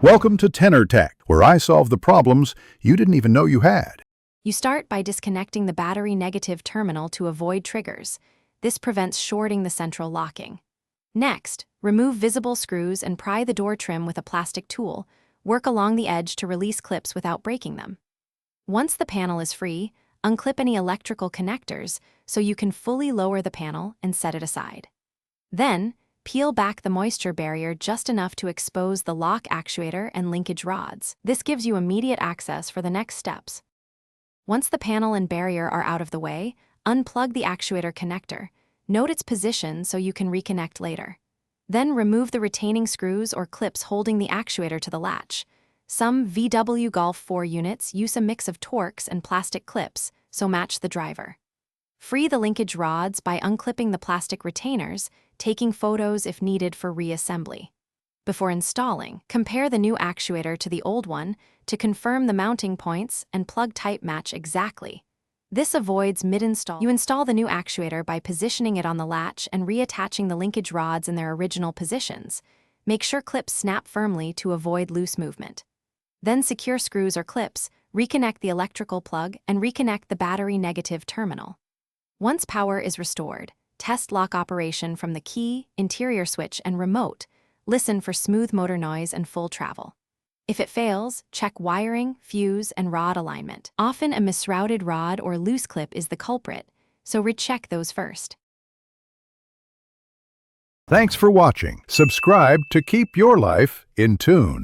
Welcome to Tenor Tech, where I solve the problems you didn't even know you had. You start by disconnecting the battery negative terminal to avoid triggers. This prevents shorting the central locking. Next, remove visible screws and pry the door trim with a plastic tool. Work along the edge to release clips without breaking them. Once the panel is free, unclip any electrical connectors so you can fully lower the panel and set it aside. Then, peel back the moisture barrier just enough to expose the lock actuator and linkage rods. This gives you immediate access for the next steps. Once the panel and barrier are out of the way, unplug the actuator connector. Note its position so you can reconnect later. Then remove the retaining screws or clips holding the actuator to the latch. Some VW Golf 4 units use a mix of Torx and plastic clips, so match the driver. Free the linkage rods by unclipping the plastic retainers, taking photos if needed for reassembly. Before installing, compare the new actuator to the old one to confirm the mounting points and plug type match exactly. This avoids mid-install. You install the new actuator by positioning it on the latch and reattaching the linkage rods in their original positions. Make sure clips snap firmly to avoid loose movement. Then secure screws or clips, reconnect the electrical plug, and reconnect the battery negative terminal. Once power is restored, test lock operation from the key, interior switch, and remote. Listen for smooth motor noise and full travel. If it fails, check wiring, fuse, and rod alignment. Often a misrouted rod or loose clip is the culprit, so recheck those first. Thanks for watching. Subscribe to keep your life in tune.